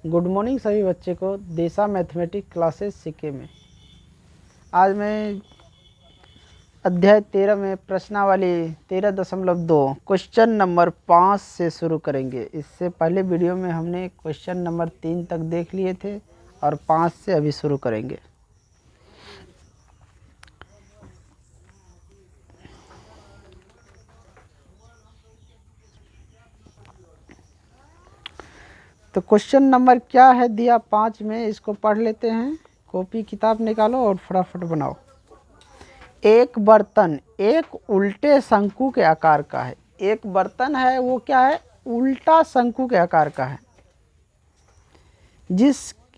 Good morning सभी बच्चे को देसा मैथमेटिक्स क्लासेस सीखे में। आज मैं अध्याय 13 में प्रश्नावली 13.2 क्वेश्चन नंबर 5 से शुरू करेंगे। इससे पहले वीडियो में हमने क्वेश्चन नंबर 3 तक देख लिए थे और 5 से अभी शुरू करेंगे। तो क्वेश्चन नंबर क्या है दिया 5 में, इसको पढ़ लेते हैं। कॉपी किताब निकालो और फटाफट बनाओ। एक बर्तन एक उल्टे शंकु के आकार का है। एक बर्तन है वो क्या है, उल्टा शंकु के आकार का है,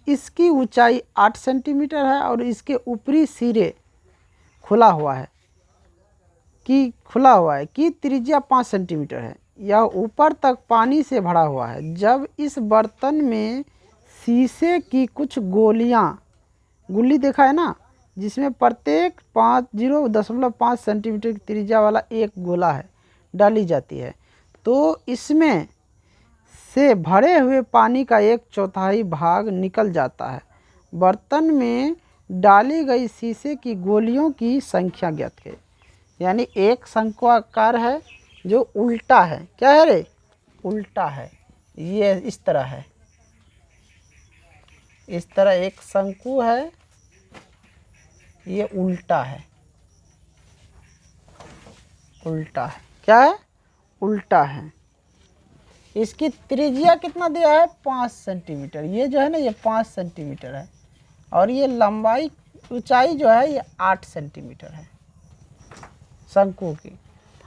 इसकी ऊंचाई 8 सेंटीमीटर है और इसके ऊपरी सिरे खुला हुआ है कि त्रिज्या 5 सेंटीमीटर है। यह ऊपर तक पानी से भरा हुआ है। जब इस बर्तन में शीशे की कुछ गुल्ली देखा है ना, जिसमें प्रत्येक 0.5 सेंटीमीटर की त्रिज्या वाला एक गोला है, डाली जाती है, तो इसमें से भरे हुए पानी का 1/4 भाग निकल जाता है। बर्तन में डाली गई शीशे की गोलियों की संख्या ज्ञात करें। यानी एक शंक्वाकार है जो उल्टा है। क्या है रे? उल्टा है। ये इस तरह है, इस तरह एक शंकु है, ये उल्टा है। उल्टा है, क्या है? उल्टा है। इसकी त्रिज्या कितना दिया है? 5 सेंटीमीटर। ये जो है ना, ये 5 सेंटीमीटर है और ये लंबाई ऊंचाई जो है ये 8 सेंटीमीटर है शंकु की।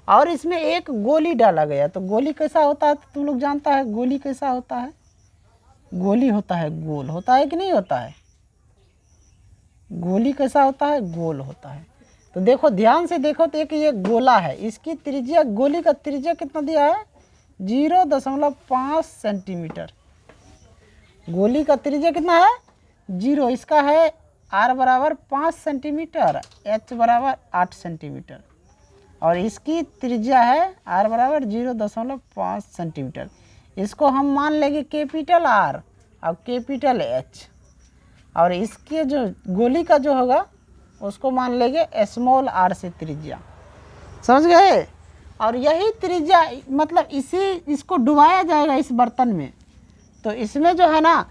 और इसमें एक गोली डाला गया। तो गोली कैसा होता है तुम लोग जानता है? गोली कैसा होता है? गोली होता है गोल, होता है कि नहीं होता है? गोली कैसा होता है? गोल होता है। तो देखो, ध्यान से देखो तो एक ये गोला है, इसकी त्रिज्या, गोली का त्रिज्या कितना दिया है? 0.5 सेंटीमीटर। गोली का त्रिज्या कितना है? 0। इसका है r बराबर 5 सेंटीमीटर, h बराबर 8 सेंटीमीटर और इसकी त्रिज्या है r बराबर 0.5 सेंटीमीटर। इसको हम मान लेंगे कैपिटल R और कैपिटल H, और इसके जो गोली का जो होगा उसको मान लेंगे स्मॉल r से त्रिज्या। समझ गए? और यही त्रिज्या, मतलब इसको डुबाया जाएगा इस बर्तन में, तो इसमें जो है ना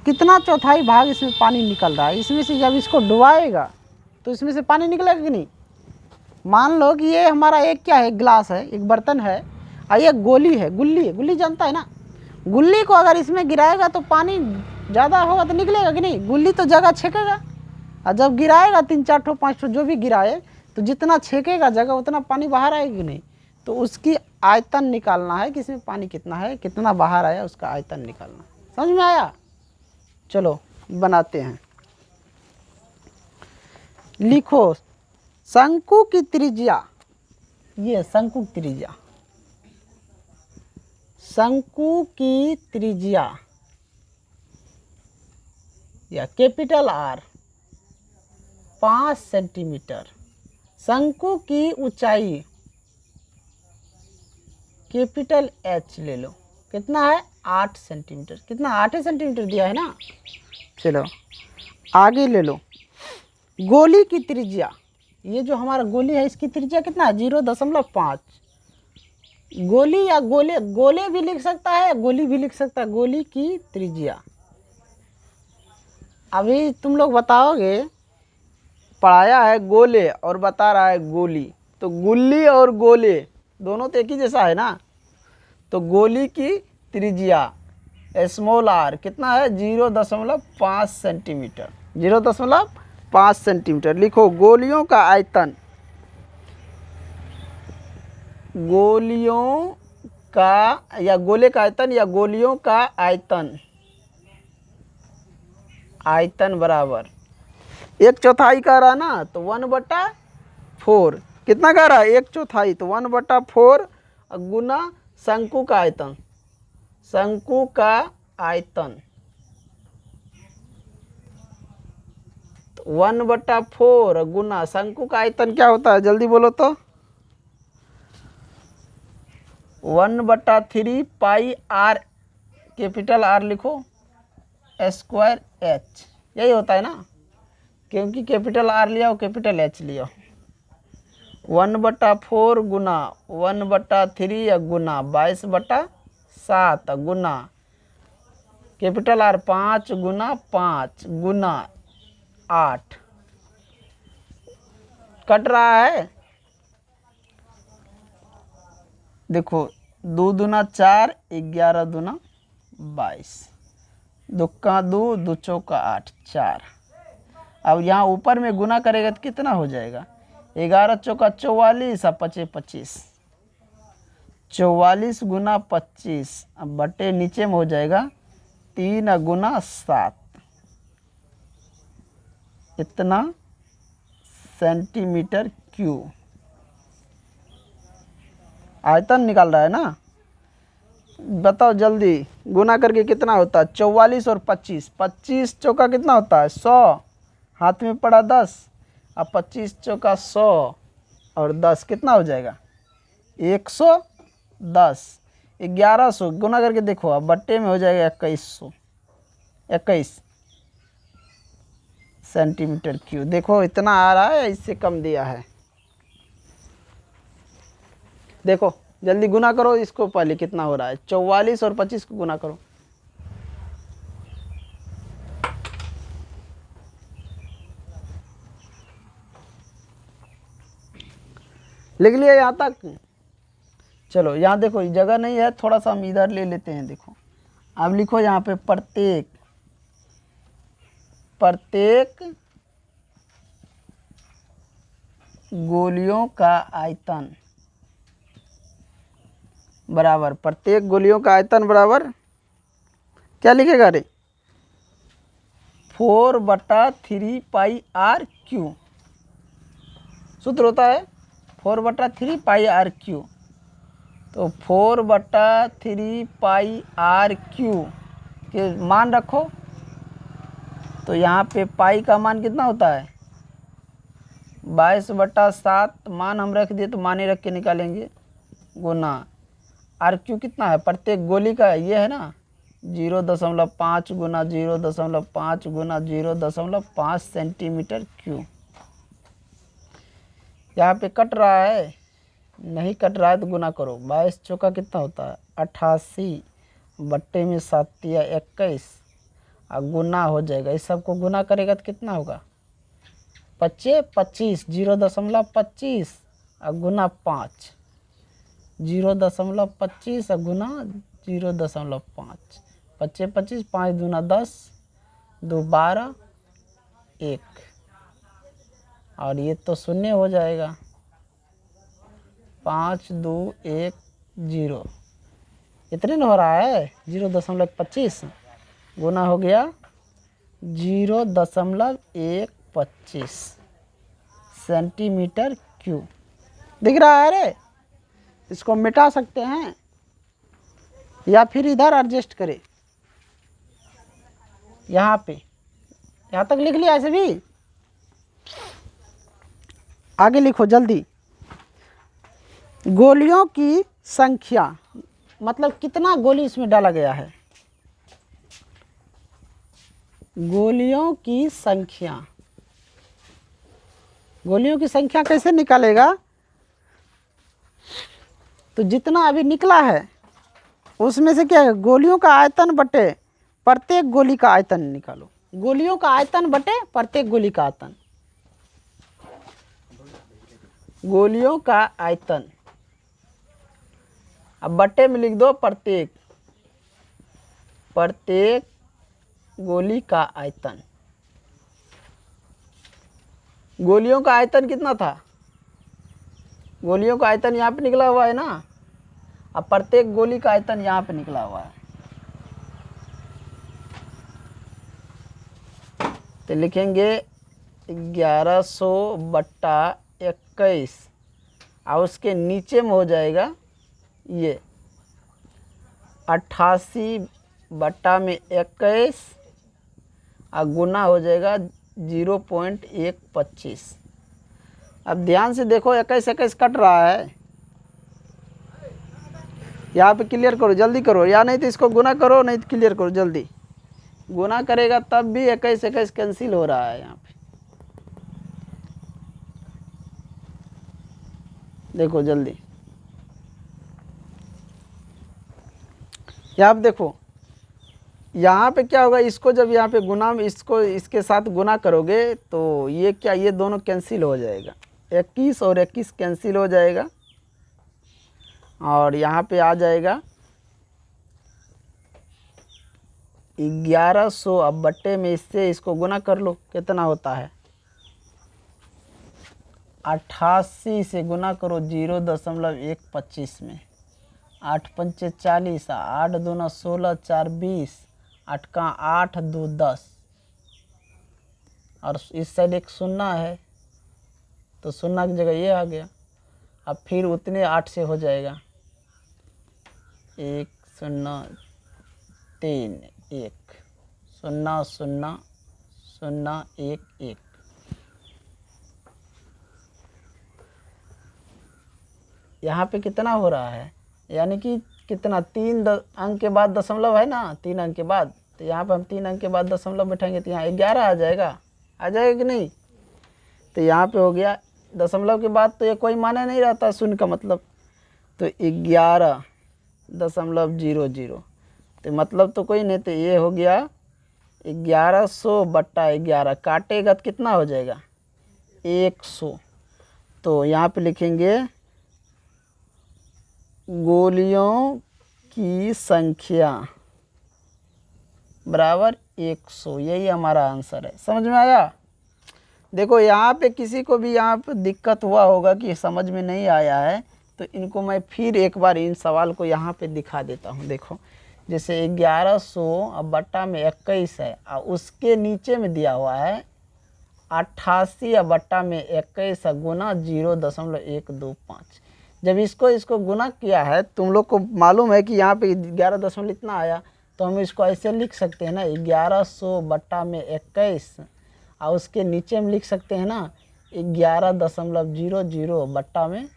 कितना 1/4 भाग इसमें पानी निकल रहा है। इसमें से जब इसको डुबाएगा तो इसमें से पानी निकलेगा कि नहीं? मान लो कि ये हमारा एक क्या है, ग्लास है, एक बर्तन है और ये गोली है, गुल्ली जानता है ना। गुल्ली को अगर इसमें गिराएगा तो पानी ज़्यादा होगा तो निकलेगा कि नहीं? गुल्ली तो जगह छेकेगा, और जब गिराएगा 3-4 ठो 5 ठो जो भी गिराए, तो जितना छेकेगा जगह उतना पानी बाहर आएगा कि नहीं? तो उसकी आयतन निकालना है कि इसमें पानी कितना है, कितना बाहर आया, उसका आयतन निकालना। समझ में आया? चलो बनाते हैं। लिखो शंकु की त्रिज्या, ये शंकु की त्रिज्या, शंकु की त्रिज्या या कैपिटल R 5 सेंटीमीटर। शंकु की ऊंचाई कैपिटल H ले लो, कितना है? 8 सेंटीमीटर। कितना? 8 सेंटीमीटर दिया है ना। चलो आगे ले लो। गोली की त्रिज्या, ये जो हमारा गोली है इसकी त्रिज्या कितना है? 0.5। गोली या गोले भी लिख सकता है, गोली भी लिख सकता है। गोली की त्रिज्या अभी तुम लोग बताओगे, पढ़ाया है गोले और बता रहा है गोली, तो गुल्ली और गोले दोनों तो एक ही जैसा है ना। तो गोली की त्रिज्या स्मॉल r कितना है? 0.5 सेंटीमीटर। 0.5 सेंटीमीटर। लिखो गोलियों का आयतन, गोलियों का या गोले का आयतन या गोलियों का आयतन, आयतन बराबर 1/4 कह रहा ना, तो 1/4 कितना कह रहा है? 1/4, तो 1/4 गुना शंकु का आयतन। शंकु का आयतन 1/4 गुना शंकु का आयतन क्या होता है? जल्दी बोलो तो। 1/3 पाई r कैपिटल आर लिखो, स्क्वायर एच, यही होता है ना, क्योंकि कैपिटल आर लिया हो कैपिटल एच लिया। 1/4 गुना 1/3 गुना 22/7 गुना कैपिटल आर 5 गुना 5 गुना 8, कट रहा है। देखो 2 दूना 4, 11 दूना 22, दुक्का 2, 2 चौका 8, 4। अब यहाँ ऊपर में गुना करेगा तो कितना हो जाएगा, 11 चौका 44 और 5 25, 44 गुना 25, अब बटे नीचे में हो जाएगा 3 गुना 7, इतना सेंटीमीटर क्यूब। आयतन निकाल रहा है ना, बताओ जल्दी, गुना करके कितना होता है, 44 और 25, 25 चौका कितना होता है 100, हाथ में पड़ा 10, अब 25 चौका 100 और 10 कितना हो जाएगा 110, 1100 गुना करके देखो, अब बट्टे में हो जाएगा 2100, 21 सेंटीमीटर क्यूब। देखो इतना आ रहा है, इससे कम दिया है। देखो जल्दी गुना करो इसको, पहले कितना हो रहा है, 44 और 25 को गुना करो। लिख लिया यहाँ तक। चलो यहाँ देखो जगह नहीं है, थोड़ा सा हम इधर ले लेते हैं। देखो अब लिखो यहाँ पे प्रत्येक गोलियों का आयतन बराबर, प्रत्येक गोलियों का आयतन बराबर क्या लिखेगा रे, 4/3 पाई आर क्यू। सूत्र होता है 4/3 पाई आर क्यू। तो 4/3 पाई आर क्यू के मान रखो, तो यहाँ पे पाई का मान कितना होता है 22/7, मान हम रख दिए तो मान ही रख के निकालेंगे, गुना आर क्यू कितना है, प्रत्येक गोली का ये है ना 0.5 गुना 0.5 गुना 0.5 सेंटीमीटर क्यूब। यहाँ पे कट रहा है, नहीं कट रहा है तो गुना करो, 22 चौका कितना होता है 88, बट्टे में 7 या 21 और गुना हो जाएगा, इस सबको गुना करेगा तो कितना होगा 25 25, 0.25 और गुना 5, 0.25 और गुना 0.5, 25 25, 5 दूना 10, 2 12, 1 और ये तो शून्य हो जाएगा, 5 2 1 0, इतने न हो रहा है 0.25 गुना हो गया 0.125 सेंटीमीटर क्यूब। दिख रहा है रे, इसको मिटा सकते हैं या फिर इधर एडजस्ट करें, यहाँ पे, यहाँ तक लिख लिया ऐसे भी, आगे लिखो जल्दी। गोलियों की संख्या मतलब कितना गोली इसमें डाला गया है, गोलियों की संख्या, गोलियों की संख्या कैसे निकालेगा, तो जितना अभी निकला है उसमें से क्या है, गोलियों का आयतन बटे प्रत्येक गोली का आयतन निकालो, गोलियों का आयतन बटे प्रत्येक गोली का आयतन, गोलियों का आयतन, अब बट्टे में लिख दो प्रत्येक गोली का आयतन। गोलियों का आयतन कितना था, गोलियों का आयतन यहाँ पे निकला हुआ है ना, अब प्रत्येक गोली का आयतन यहाँ पे निकला हुआ है, तो लिखेंगे 1100/21 और उसके नीचे में हो जाएगा ये 88/21 और गुना हो जाएगा 0.125। अब ध्यान से देखो 21 21 कट रहा है, यहाँ पे क्लियर करो, जल्दी करो, या नहीं तो इसको गुना करो, नहीं तो क्लियर करो जल्दी। गुना करेगा तब भी 21 21 कैंसिल हो रहा है यहाँ पे। देखो जल्दी, यहाँ पे देखो, यहाँ पे क्या होगा, इसको जब यहाँ पे गुना में इसको इसके साथ गुना करोगे तो ये क्या, ये दोनों कैंसिल हो जाएगा, 21 और 21 कैंसिल हो जाएगा, और यहाँ पे आ जाएगा 1100। अब बट्टे में इससे इसको गुना कर लो, कितना होता है, 88 से गुना करो 0.125 में, 8 पंचे 40, 8 दूना 16, 4 20, 8 का 8 2 10, और इस साइड एक शून्य है तो शून्य की जगह ये आ गया। अब फिर उतने 8 से हो जाएगा, 1 0 3 1 0 0 0 1 1। यहाँ पे कितना हो रहा है, यानी कि कितना, 3 अंक के बाद दशमलव है ना, 3 अंक के बाद, तो यहाँ पे हम 3 अंक के बाद दशमलव बैठाएंगे तो यहाँ 11 आ जाएगा, आ जाएगा कि नहीं। तो यहाँ पे हो गया, दशमलव के बाद तो ये कोई माने नहीं रहता शून्य का मतलब, तो 11.00, तो मतलब तो कोई नहीं, तो ये हो गया 1100/11, काटेगा तो कितना हो जाएगा 100। तो यहाँ पे लिखेंगे गोलियों की संख्या बराबर 100, यही हमारा आंसर है। समझ में आया। देखो यहाँ पे किसी को भी यहाँ पे दिक्कत हुआ होगा कि समझ में नहीं आया है, तो इनको मैं फिर एक बार इन सवाल को यहाँ पे दिखा देता हूँ। देखो जैसे 1100 अब बट्टा में 21 है, और उसके नीचे में दिया हुआ है 88 अब बट्टा में 21 गुना 0.125। जब इसको गुना किया है, तुम लोग को मालूम है कि यहाँ पे 11 दशमलव इतना आया, तो हम इसको ऐसे लिख सकते हैं ना, 1100 बट्टा में 21, और उसके नीचे में लिख सकते हैं ना 11.00 बट्टा में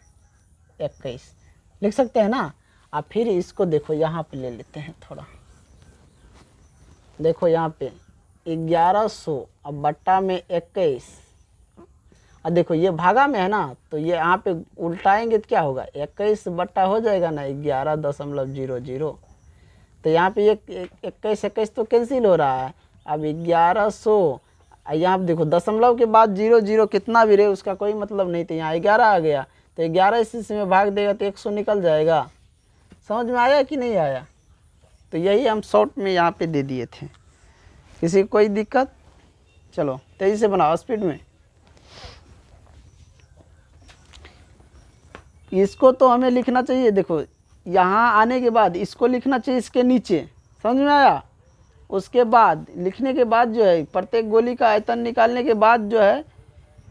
21 लिख सकते हैं ना। अब फिर इसको देखो यहाँ पे ले लेते हैं थोड़ा, देखो यहाँ पे 1100 अब बट्टा में 21, और देखो ये भागा में है ना, तो ये यहाँ पे उल्टाएंगे तो क्या होगा, 21 बट्टा हो जाएगा ना 11.00। तो यहाँ पे ये 21 तो कैंसिल हो रहा है। अब 1100, यहाँ पे देखो दशमलव के बाद 00 कितना भी रहे उसका कोई मतलब नहीं, तो यहाँ 11 आ गया, तो 11 इसी में भाग देगा तो 100 निकल जाएगा। समझ में आया कि नहीं आया। तो यही हम शॉर्ट में यहाँ पे दे दिए थे। किसी को कोई दिक्कत? चलो तेजी से बनाओ, स्पीड में। इसको तो हमें लिखना चाहिए, देखो यहाँ आने के बाद इसको लिखना चाहिए इसके नीचे। समझ में आया। उसके बाद लिखने के बाद जो है प्रत्येक गोली का आयतन निकालने के बाद जो है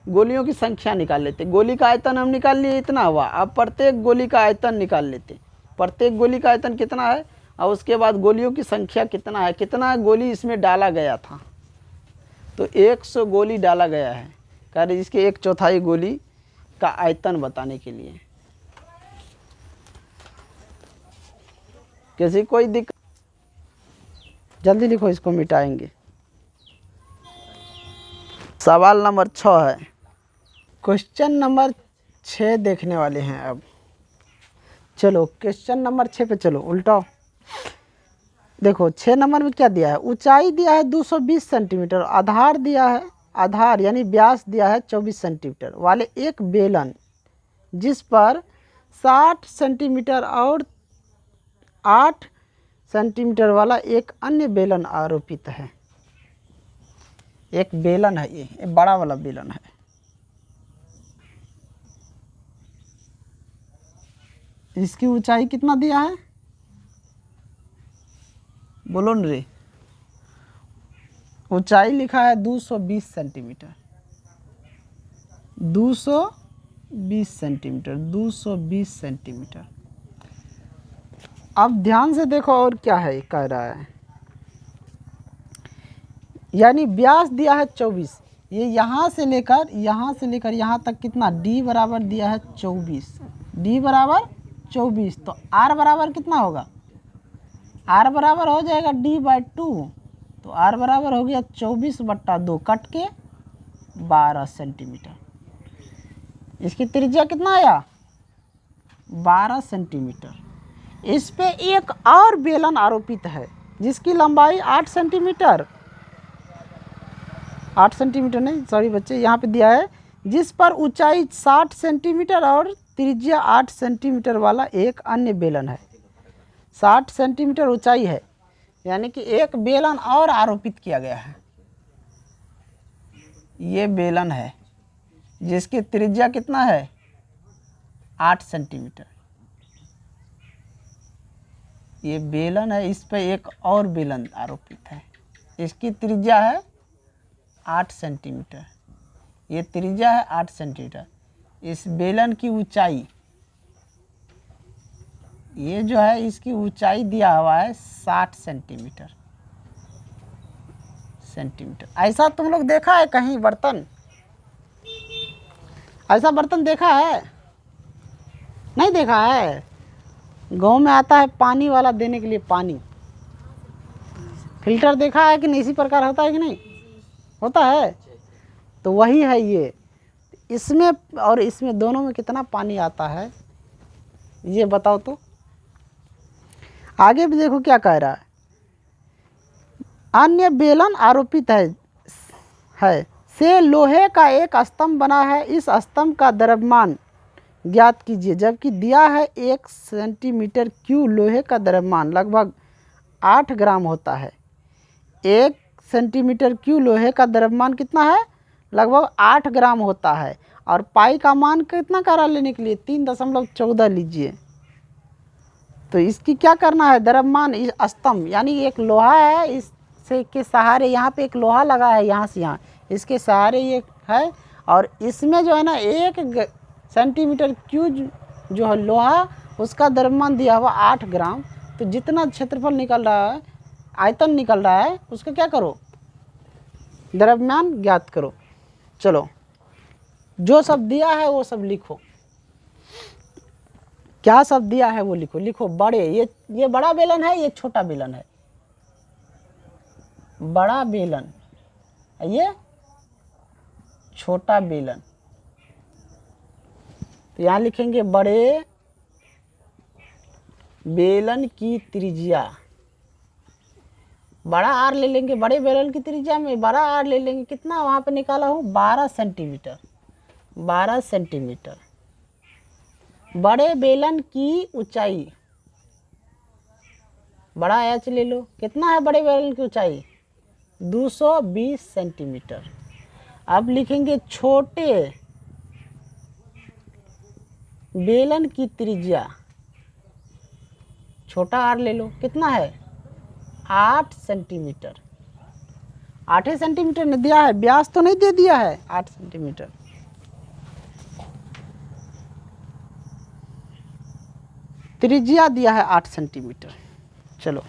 गोलियों की संख्या निकाल लेते। गोली का आयतन हम निकाल लिए इतना हुआ, अब प्रत्येक गोली का आयतन निकाल लेते। प्रत्येक गोली का आयतन कितना है और उसके बाद गोलियों की संख्या कितना है, कितना गोली इसमें डाला गया था। तो 100 गोली डाला गया है, कारण इसके 1/4 गोली का आयतन बताने के लिए। किसी कोई दिक्कत? जल्दी लिखो, इसको मिटाएंगे। सवाल नंबर 6 है। क्वेश्चन नंबर 6 देखने वाले हैं अब। चलो क्वेश्चन नंबर 6 पे चलो, उल्टाओ। देखो 6 नंबर में क्या दिया है, ऊंचाई दिया है 220 सेंटीमीटर, आधार दिया है, आधार यानी व्यास दिया है 24 सेंटीमीटर वाले एक बेलन जिस पर 60 सेंटीमीटर और 8 सेंटीमीटर वाला एक अन्य बेलन आरोपित है। एक बेलन है, ये बड़ा वाला बेलन है। इसकी ऊंचाई कितना दिया है, बोलो न रे। ऊंचाई लिखा है 220 सेंटीमीटर, 220 सेंटीमीटर, 220 सेंटीमीटर। अब ध्यान से देखो और क्या है कह रहा है, यानी व्यास दिया है 24। ये यहाँ से लेकर यहाँ तक कितना, d बराबर दिया है 24, d बराबर 24, तो R बराबर कितना होगा, R बराबर हो जाएगा D/2, तो R बराबर हो गया 24/2 कट के 12 सेंटीमीटर। इसकी त्रिज्या कितना आया, 12 सेंटीमीटर। इस पे एक और बेलन आरोपित है जिसकी लंबाई 8 सेंटीमीटर, 8 सेंटीमीटर नहीं, सॉरी बच्चे, यहाँ पे दिया है, जिस पर ऊंचाई 60 सेंटीमीटर और त्रिज्या 8 सेंटीमीटर वाला एक अन्य बेलन है। 60 सेंटीमीटर ऊंचाई है, यानी कि एक बेलन और आरोपित किया गया है। ये बेलन है जिसकी त्रिज्या कितना है, 8 सेंटीमीटर। ये बेलन है, इस पे एक और बेलन आरोपित है, इसकी त्रिज्या है 8 सेंटीमीटर। ये त्रिज्या है 8 सेंटीमीटर। इस बेलन की ऊंचाई, ये जो है इसकी ऊंचाई दिया हुआ है 60 सेंटीमीटर। ऐसा तुम लोग देखा है कहीं बर्तन, ऐसा बर्तन देखा है, नहीं देखा है? गांव में आता है पानी वाला देने के लिए, पानी फिल्टर देखा है कि नहीं, इसी प्रकार होता है कि नहीं होता है? तो वही है ये, इसमें और इसमें दोनों में कितना पानी आता है ये बताओ तो। आगे भी देखो क्या कह रहा है, अन्य बेलन आरोपित है से लोहे का एक स्तंभ बना है, इस स्तंभ का द्रव्यमान ज्ञात कीजिए। जबकि दिया है 1 सेंटीमीटर क्यूब लोहे का द्रव्यमान लगभग 8 ग्राम होता है। 1 सेंटीमीटर क्यूब लोहे का द्रव्यमान कितना है, लगभग 8 ग्राम होता है। और पाई का मान कितना करा लेने के लिए 3.14 लीजिए। तो इसकी क्या करना है, द्रव्यमान इस स्तंभ, यानी एक लोहा है, इससे के सहारे, यहाँ पे एक लोहा लगा है, यहाँ से यहाँ इसके सहारे ये है, और इसमें जो है ना 1 सेंटीमीटर क्यूब जो है लोहा, उसका द्रव्यमान दिया हुआ 8 ग्राम। तो जितना क्षेत्रफल निकल रहा है, आयतन निकल रहा है, उसका क्या करो, द्रव्यमान ज्ञात करो। चलो, जो सब दिया है वो सब लिखो, क्या सब दिया है वो लिखो। लिखो बड़े, ये बड़ा बेलन है, ये छोटा बेलन है, बड़ा बेलन, ये छोटा बेलन। तो यहाँ लिखेंगे बड़े बेलन की त्रिज्या, बड़ा आर ले लेंगे, बड़े बेलन की त्रिज्या में बड़ा आर ले लेंगे। कितना वहाँ पे निकाला हूँ, 12 सेंटीमीटर, 12 सेंटीमीटर। बड़े बेलन की ऊंचाई, बड़ा एच ले लो, कितना है बड़े बेलन की ऊंचाई, 220 सेंटीमीटर। अब लिखेंगे छोटे बेलन की त्रिज्या, छोटा आर ले लो, कितना है, 8 सेंटीमीटर। 8 सेंटीमीटर ने दिया है, व्यास तो नहीं दे दिया है, 8 सेंटीमीटर। त्रिज्या दिया है 8 सेंटीमीटर। चलो,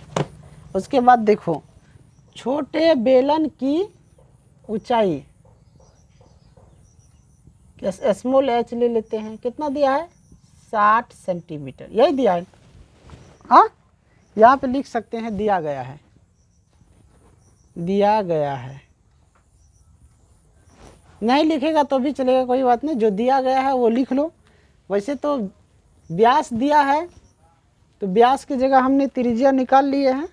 उसके बाद देखो छोटे बेलन की ऊंचाई, स्मॉल एच ले लेते हैं, कितना दिया है, 60 सेंटीमीटर, यही दिया है। हाँ, यहाँ पे लिख सकते हैं दिया गया है, दिया गया है। नहीं लिखेगा तो भी चलेगा, कोई बात नहीं, जो दिया गया है वो लिख लो। वैसे तो व्यास दिया है, तो व्यास की जगह हमने त्रिज्या निकाल लिए हैं,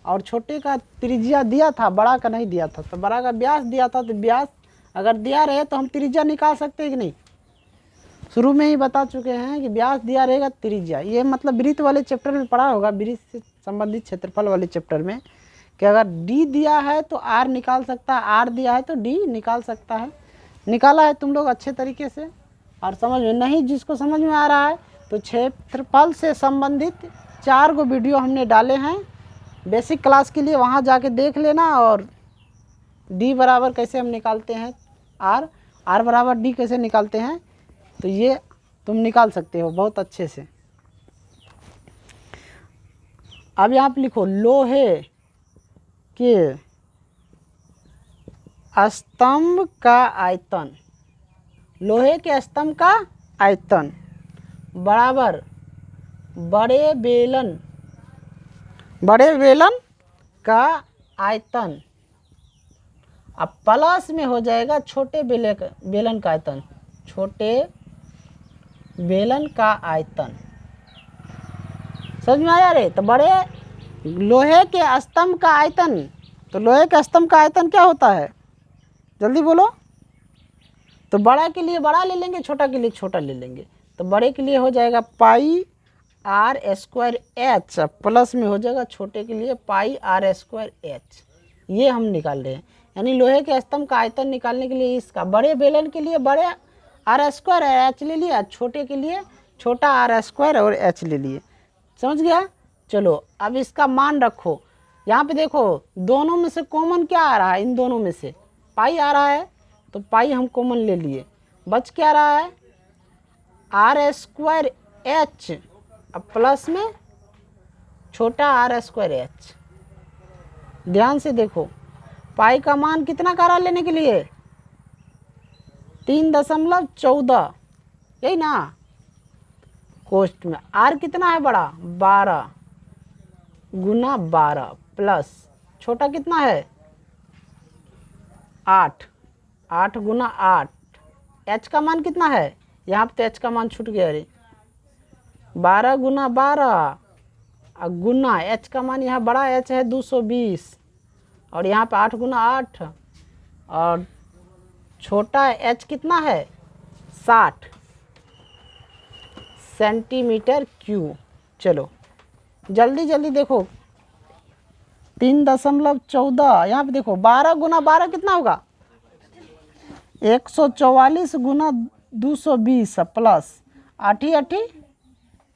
और छोटे का त्रिज्या दिया था, बड़ा का नहीं दिया था, तो बड़ा का व्यास दिया था, तो व्यास अगर दिया रहे तो हम त्रिज्या निकाल सकते हैं कि नहीं। शुरू में ही बता चुके हैं कि व्यास दिया रहेगा त्रिज्या, ये मतलब वृत्त वाले चैप्टर में पढ़ा होगा, वृत्त से संबंधित क्षेत्रफल वाले चैप्टर में, कि अगर डी दिया है तो आर निकाल सकता है, आर दिया है तो डी निकाल सकता है। निकाला है तुम लोग अच्छे तरीके से, और समझ में नहीं जिसको समझ में आ रहा है तो क्षेत्रफल से संबंधित 4 गो वीडियो हमने डाले हैं बेसिक क्लास के लिए, वहाँ जाके देख लेना। और डी बराबर कैसे हम निकालते हैं, आर बराबर डी कैसे निकालते हैं, तो ये तुम निकाल सकते हो बहुत अच्छे से। अब यहाँ पे लिखो लोहे के स्तंभ का आयतन, लोहे के स्तंभ का आयतन बराबर बड़े बेलन का आयतन, अब प्लस में हो जाएगा छोटे बेलन का आयतन, छोटे बेलन का आयतन। समझ में आया रे? तो बड़े लोहे के स्तंभ का आयतन, तो लोहे के स्तंभ का आयतन क्या होता है, जल्दी बोलो। तो बड़ा के लिए बड़ा ले लेंगे, छोटा के लिए छोटा ले लेंगे। तो बड़े के लिए हो जाएगा पाई आर स्क्वायर एच, प्लस में हो जाएगा छोटे के लिए पाई आर स्क्वायर एच। ये हम निकाल रहे हैं, यानी लोहे के स्तंभ का आयतन निकालने के लिए इसका बड़े बेलन के लिए बड़े आर स्क्वायर एच ले लिया, छोटे के लिए छोटा आर स्क्वायर और एच ले लिए। समझ गया? चलो अब इसका मान रखो। यहाँ पे देखो दोनों में से कॉमन क्या आ रहा है, इन दोनों में से पाई आ रहा है, तो पाई हम कॉमन ले लिए, बच क्या रहा है आर स्क्वायर एच, अब प्लस में छोटा आर स्क्वायर एच। ध्यान से देखो पाई का मान कितना करा लेने के लिए 3.14, यही ना। कोष्ठ में आर कितना है बड़ा 12 गुना 12 प्लस छोटा कितना है 8, 8 गुना 8। एच का मान कितना है, यहाँ पे तो एच का मान छूट गया रे, 12 गुना 12 गुना एच का मान, यहाँ बड़ा एच है 220 और यहाँ पे 8 गुना 8 और छोटा एच कितना है 60 सेंटीमीटर क्यूब। चलो जल्दी जल्दी देखो 3.14, यहाँ पे देखो 12 गुना 12 कितना होगा 144 गुना 220 प्लस 8 8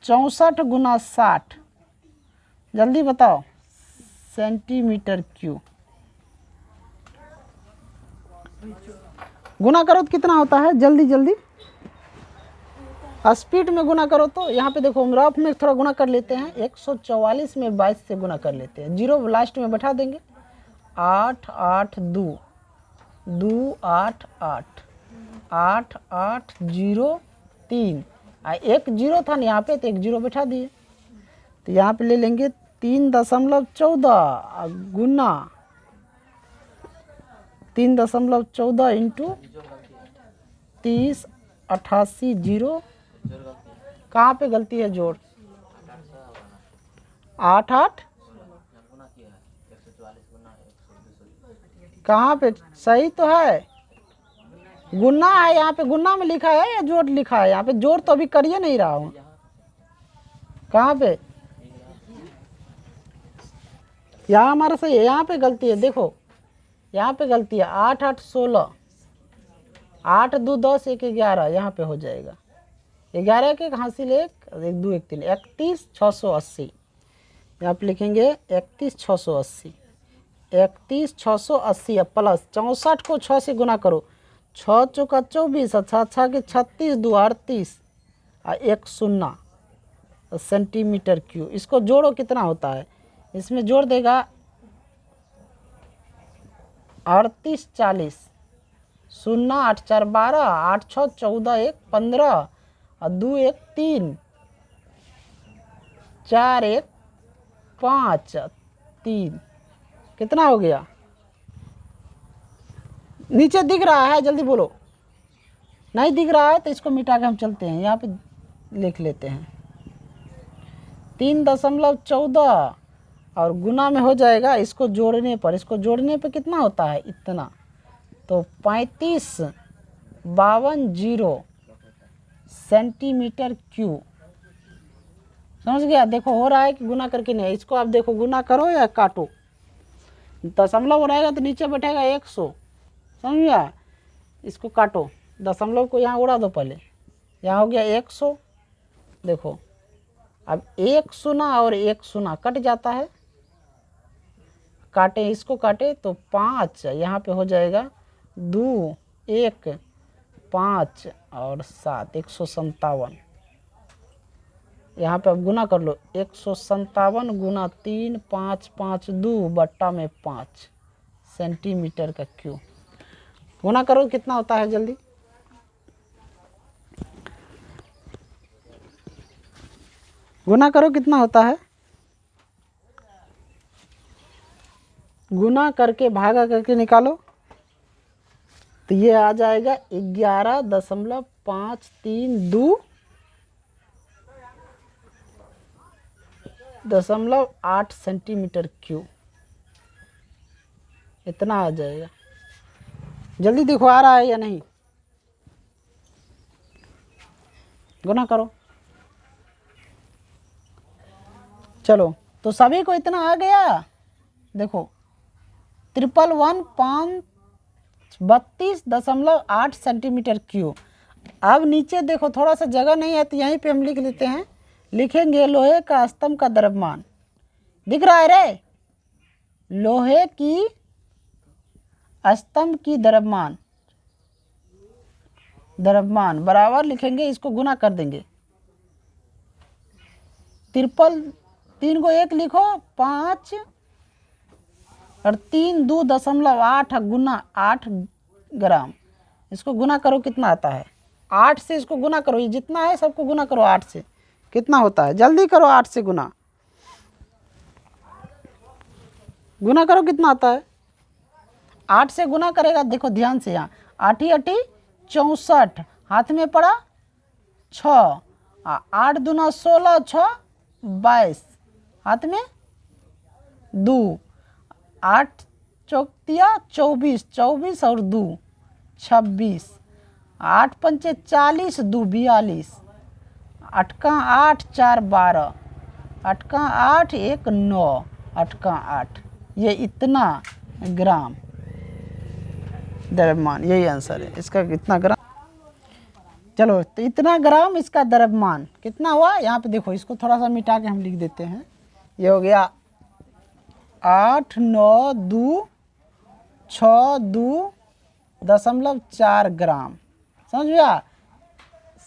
64 गुना 60, जल्दी बताओ सेंटीमीटर क्यूब। गुना करो तो कितना होता है, जल्दी जल्दी स्पीड में गुना करो। तो यहाँ पे देखो हम रफ में थोड़ा गुना कर लेते हैं, 144 में 22 से गुना कर लेते हैं, 0 लास्ट में बैठा देंगे, 8 8 2 2 8 8 8 8 0 3, एक 0 था ना यहाँ पे, तो एक 0 बैठा दिए। तो यहाँ पे ले लेंगे 3.14 गुना 3.14 इंटू 30 88 0, कहाँ पे गलती है जोड़ 8 8 कहाँ पे सही तो है, गुना है यहाँ पे, गुना में लिखा है या जोड़ लिखा है, यहाँ पे जोड़ तो अभी करिए नहीं रहा हूँ, कहाँ पे यहाँ हमारा सही है, यहाँ पे गलती है, देखो यहाँ पे गलती है, 8 8 16 8 2 10 1 11, यहाँ पे हो जाएगा 11 के हासिल 1 1 2 1 3 31 680, यहाँ पे लिखेंगे 31 680 31 680 प्लस 64 को 6 से गुना करो, 6 चौका 24 अच्छा अच्छा के 36 2 38 और 1 0 सेंटीमीटर क्यूब। इसको जोड़ो कितना होता है, इसमें जोड़ देगा 38 40 0 8 4 12 8 6 14 1 15 और 2 1 3 4 1 5 3, कितना हो गया, नीचे दिख रहा है, जल्दी बोलो, नहीं दिख रहा है तो इसको मिटा के हम चलते हैं, यहाँ पे लिख लेते हैं 3.14 और गुना में हो जाएगा, इसको जोड़ने पर, इसको जोड़ने पे कितना होता है इतना, तो 35 52 0 सेंटीमीटर क्यूब। समझ गया? देखो हो रहा है कि गुना करके नहीं, इसको आप देखो गुना करो या काटो, दशमलव रहेगा तो नीचे बैठेगा 100, समझ गया? इसको काटो, दशमलव को यहाँ उड़ा दो, पहले यहाँ हो गया 100, देखो अब 1 0 और 1 0 कट जाता है, काटे इसको काटे तो 5, यहाँ पे हो जाएगा 2 1 5 और 7 157, यहाँ पे अब गुना कर लो, 157 गुना 3 5 5 2 बट्टा में 5 सेंटीमीटर का क्यूब। गुना करो कितना होता है जल्दी, गुना करो कितना होता है, गुना करके भागा करके निकालो तो ये आ जाएगा 11.532.8 सेंटीमीटर क्यूब, इतना आ जाएगा। जल्दी देखो आ रहा है या नहीं, गुना करो। चलो तो सभी को इतना आ गया। देखो 111.32.8 सेंटीमीटर क्यूब। अब नीचे देखो थोड़ा सा जगह नहीं है तो यहीं पे हम लिख लेते हैं, लिखेंगे लोहे का स्तंभ का द्रव्यमान। दिख रहा है रे, लोहे की स्तंभ की द्रव्यमान, द्रव्यमान बराबर लिखेंगे, इसको गुना कर देंगे। 3 को 1 लिखो, 5 और 3 2.8 गुना 8 ग्राम। इसको गुना करो कितना आता है, 8 से इसको गुना करो, ये जितना है सबको गुना करो 8 से, कितना होता है, जल्दी करो 8 से गुना करो कितना आता है। 8 से गुना करेगा, देखो ध्यान से, यहाँ 8 8 64, हाथ में पड़ा 6, 8 दूना 16, 6 22, हाथ में 2, 8 चौक 24, 24 और 2 26, 8 पंचे 40, 2 42, 8 का 8 4 12, 8 का 8 1 9, 8 का 8, ये इतना ग्राम द्रव्यमान, यही आंसर है इसका, कितना ग्राम। चलो तो इतना ग्राम इसका द्रव्यमान कितना हुआ, यहाँ पे देखो, इसको थोड़ा सा मिटा के हम लिख देते हैं। ये हो गया 8 9 2 6 2.4 ग्राम, समझ गया,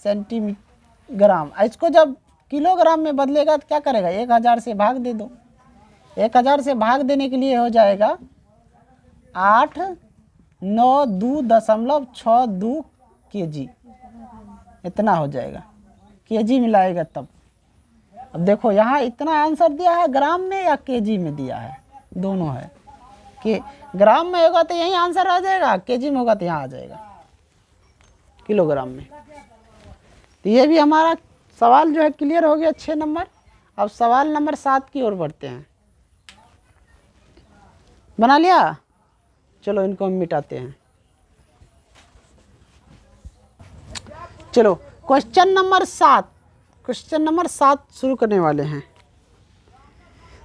सेंटीग्राम। इसको जब किलोग्राम में बदलेगा तो क्या करेगा, 1000 से भाग दे दो। 1000 से भाग देने के लिए हो जाएगा 8 9 2.62 kg, इतना हो जाएगा, kg मिलाएगा तब। अब देखो यहाँ इतना आंसर दिया है ग्राम में या kg में दिया है, दोनों है। कि ग्राम में होगा तो यही आंसर आ जाएगा, kg में होगा तो यहाँ आ जाएगा किलोग्राम में। तो ये भी हमारा सवाल जो है क्लियर हो गया 6 नंबर। अब सवाल नंबर 7 की ओर बढ़ते हैं। बना लिया, चलो इनको हम मिटाते हैं। चलो क्वेश्चन नंबर 7 शुरू करने वाले हैं।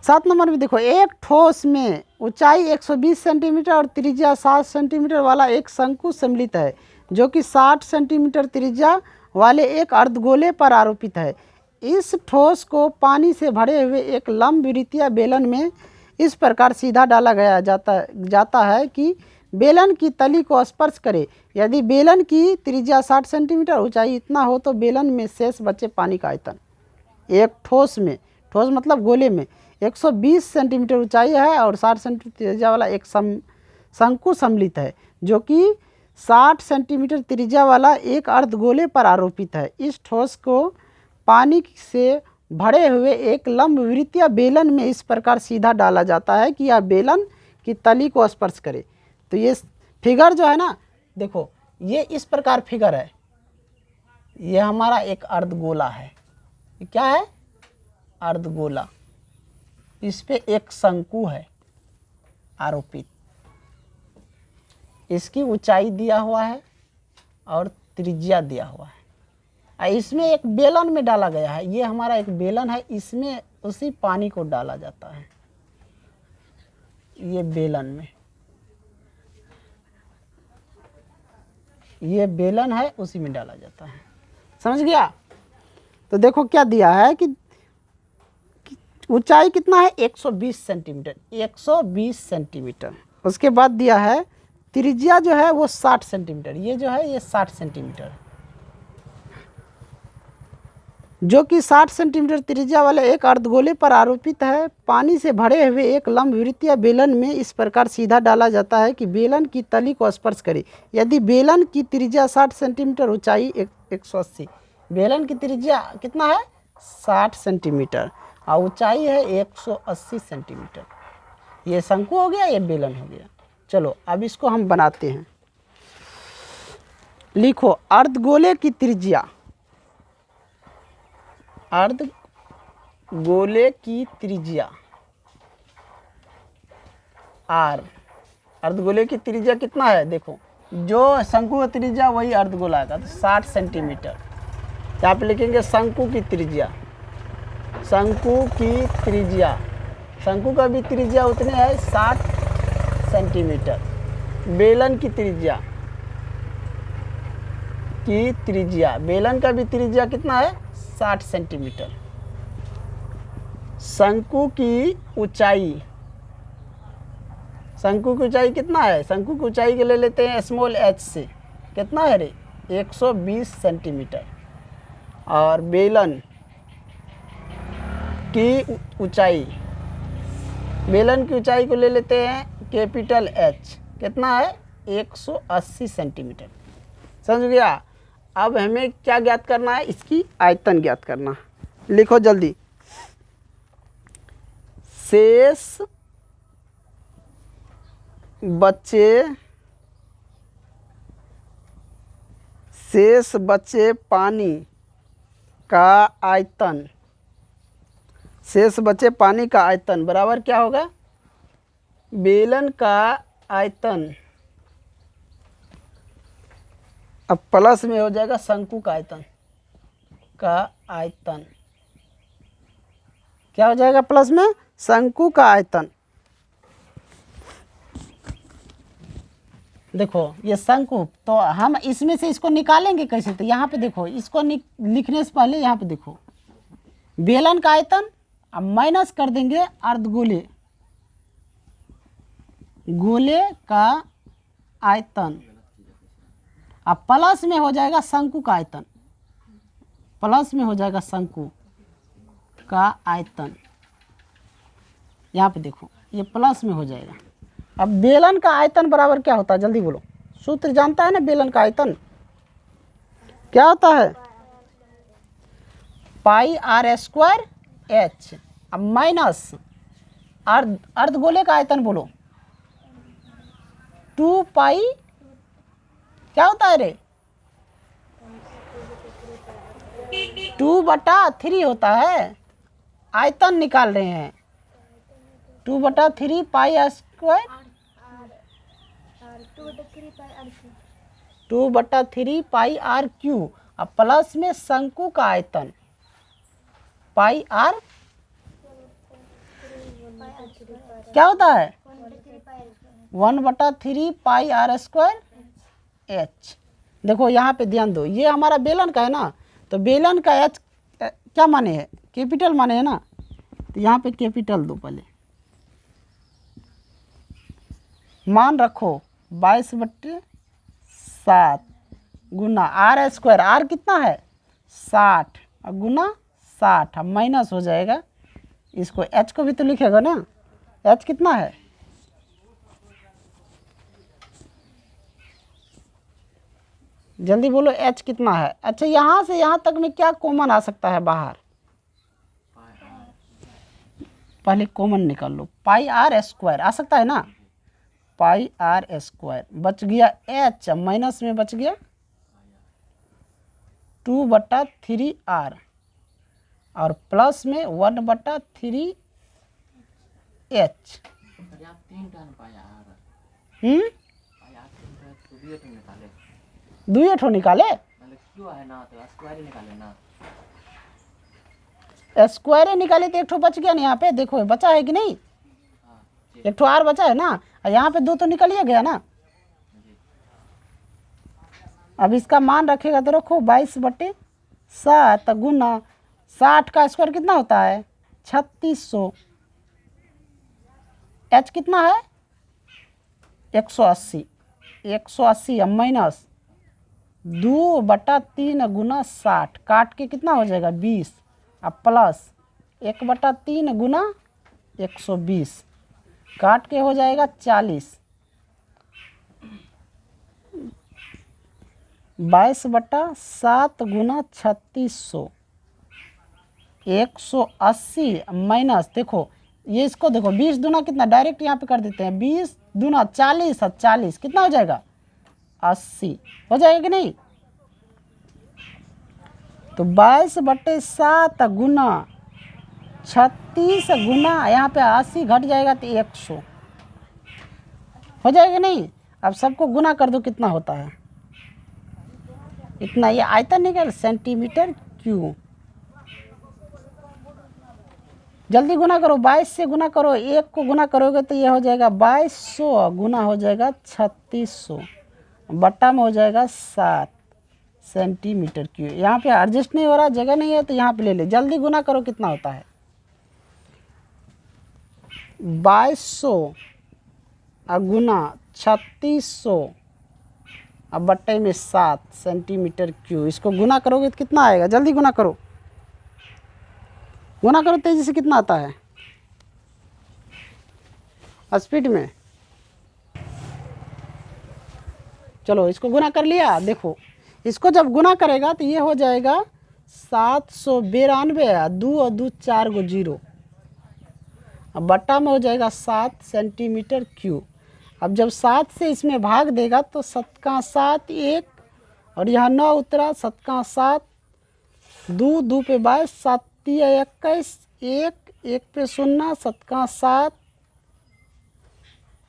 7 नंबर में देखो, एक ठोस में ऊंचाई 120 सेंटीमीटर और त्रिज्या 7 सेंटीमीटर वाला एक शंकु सम्मिलित है, जो कि 60 सेंटीमीटर त्रिज्या वाले एक अर्धगोले पर आरोपित है। इस ठोस को पानी से भरे हुए एक लंबवृत्तीय बेलन में इस प्रकार सीधा डाला गया जाता है कि बेलन की तली को स्पर्श करे। यदि बेलन की त्रिज्या 60 सेंटीमीटर, ऊंचाई इतना हो तो बेलन में शेष बचे पानी का आयतन। एक ठोस में, ठोस मतलब गोले में 120 सेंटीमीटर ऊंचाई है और 60 सेंटीमीटर त्रिज्या वाला एक शंकु सम्मिलित है, जो कि 60 सेंटीमीटर त्रिज्या वाला एक अर्धगोले पर आरोपित है। इस ठोस को पानी से भरे हुए एक लंबवृत्तीय बेलन में इस प्रकार सीधा डाला जाता है कि यह बेलन की तली को स्पर्श करे। तो ये फिगर जो है ना, देखो ये इस प्रकार फिगर है, ये हमारा एक अर्धगोला है। ये क्या है, अर्धगोला। इस पे एक शंकु है आरोपित, इसकी ऊंचाई दिया हुआ है और त्रिज्या दिया हुआ है। इसमें एक बेलन में डाला गया है, ये हमारा एक बेलन है, इसमें उसी पानी को डाला जाता है। ये बेलन में, ये बेलन है, उसी में डाला जाता है। समझ गया। तो देखो क्या दिया है कि ऊंचाई कितना है, 120 सेंटीमीटर, 120 सेंटीमीटर। उसके बाद दिया है त्रिज्या जो है वो 60 सेंटीमीटर, ये जो है ये 60 सेंटीमीटर, जो कि 60 सेंटीमीटर त्रिज्या वाले एक अर्धगोले पर आरोपित है। पानी से भरे हुए एक लंबवृत्तीय बेलन में इस प्रकार सीधा डाला जाता है कि बेलन की तली को स्पर्श करे। यदि बेलन की त्रिज्या 60 सेंटीमीटर, ऊंचाई 180, बेलन की त्रिज्या कितना है 60 सेंटीमीटर और ऊंचाई है 180 सेंटीमीटर। ये शंकु हो गया, ये बेलन हो गया। चलो अब इसको हम बनाते हैं। लिखो अर्धगोले की त्रिज्या, अर्धगोले की त्रिज्या r। अर्धगोले की त्रिज्या कितना है, देखो जो शंकु का त्रिज्या वही अर्धगोला का, तो 60 सेंटीमीटर। यहाँ पे लिखेंगे शंकु की त्रिज्या, शंकु की त्रिज्या, शंकु का भी त्रिज्या उतने है 60 सेंटीमीटर। बेलन की त्रिज्या, बेलन का भी त्रिज्या कितना है 60 सेंटीमीटर। शंकु की ऊंचाई, शंकु की ऊंचाई कितना है, शंकु की ऊंचाई के ले लेते हैं स्मॉल h से, कितना है रे 120 सेंटीमीटर। और बेलन की ऊंचाई, बेलन की ऊंचाई को ले लेते हैं कैपिटल H, कितना है 180 सेंटीमीटर। समझ गया। अब हमें क्या ज्ञात करना है, इसकी आयतन ज्ञात करना। लिखो जल्दी, शेष बचे पानी का आयतन, शेष बचे पानी का आयतन बराबर क्या होगा, बेलन का आयतन, अब प्लस में हो जाएगा शंकु का आयतन, क्या हो जाएगा प्लस में, शंकु का आयतन। देखो ये शंकु, तो हम इसमें से इसको निकालेंगे कैसे, तो यहाँ पे देखो इसको लिखने से पहले यहाँ पे देखो बेलन का आयतन, अब माइनस कर देंगे अर्धगोले, गोले का आयतन, अब प्लस में हो जाएगा शंकु का आयतन, प्लस में हो जाएगा शंकु का आयतन। यहाँ पे देखो ये प्लस में हो जाएगा। अब बेलन का आयतन बराबर क्या होता है, जल्दी बोलो, सूत्र जानता है ना बेलन का आयतन क्या होता है, पाई आर स्क्वायर एच। अब माइनस अर्धगोले का आयतन बोलो, 2 पाई क्या होता है रे, 2/3 होता है, आयतन निकाल रहे हैं, 2/3 pi r square, 2/3 pi r cube. अब प्लस में शंकु का आयतन पाई आर क्या होता है, 1/3 पाई आर स्क्वायर एच। देखो यहाँ पे ध्यान दो, ये हमारा बेलन का है ना, तो बेलन का एच क्या माने है, कैपिटल माने है ना, तो यहाँ पे कैपिटल दो पहले, मान रखो 22/7 गुना आर स्क्वायर, आर कितना है 60 और गुना 60, अब माइनस हो जाएगा, इसको एच को भी तो लिखेगा ना, एच कितना है, जल्दी बोलो एच कितना है। अच्छा यहाँ से यहाँ तक में क्या कॉमन आ सकता है बाहर, पहले कॉमन निकाल लो, पाई आर स्क्वायर आ सकता है ना, पाई आर स्क्वायर, बच गया एच, माइनस में बच गया 2/3 आर और प्लस में 1/3 एच। दुए ठो निकाले, स्क्वायर निकाले तो एक ठो बच गया ना, यहाँ पे देखो बचा है कि नहीं, एक ठो आर बचा है ना, और यहाँ पे 2 तो निकलिए गया ना। अब इसका मान रखेगा तो रखो 22/7 गुना 60 का स्क्वायर कितना होता है 3600, एच कितना है 180, 180 माइनस 2/3 गुना 60, काट के कितना हो जाएगा 20, अब प्लस 1/3 गुना 120, काट के हो जाएगा 40, 22/7 गुना 3600, 180 माइनस, देखो ये इसको देखो 20 दूना कितना, डायरेक्ट यहाँ पे कर देते हैं, 20 दूना 40 और 40 कितना हो जाएगा 80, हो जाएगा कि नहीं। तो 22/7 गुना 36 गुना यहाँ पे 80 घट जाएगा तो 100 हो जाएगा नहीं। अब सबको गुना कर दो कितना होता है, इतना ये आयतन निकल सेंटीमीटर क्यूब। जल्दी गुना करो, 22 से गुना करो, 1 को गुना करोगे तो ये हो जाएगा 2200 गुना हो जाएगा 3600 बट्टा में हो जाएगा 7 सेंटीमीटर क्यूब। यहाँ पे एडजस्ट नहीं हो रहा, जगह नहीं है तो यहाँ पे ले ले, जल्दी गुना करो कितना होता है 2200 गुना 3600 अब बट्टे में 7 सेंटीमीटर क्यूब। इसको गुना करोगे तो कितना आएगा, जल्दी गुना करो, गुना करो तेजी से, कितना आता है स्पीड में। चलो इसको गुना कर लिया, देखो इसको जब गुना करेगा तो ये हो जाएगा 792, 2 और 2 4 गो 0, अब बट्टा में हो जाएगा 7 सेंटीमीटर क्यूब। अब जब 7 से इसमें भाग देगा तो 7 का 7 1 और यहाँ 9 उतरा, 7 का 7 2 2 पे 22 7 21 1 1 पे 0 7 का 7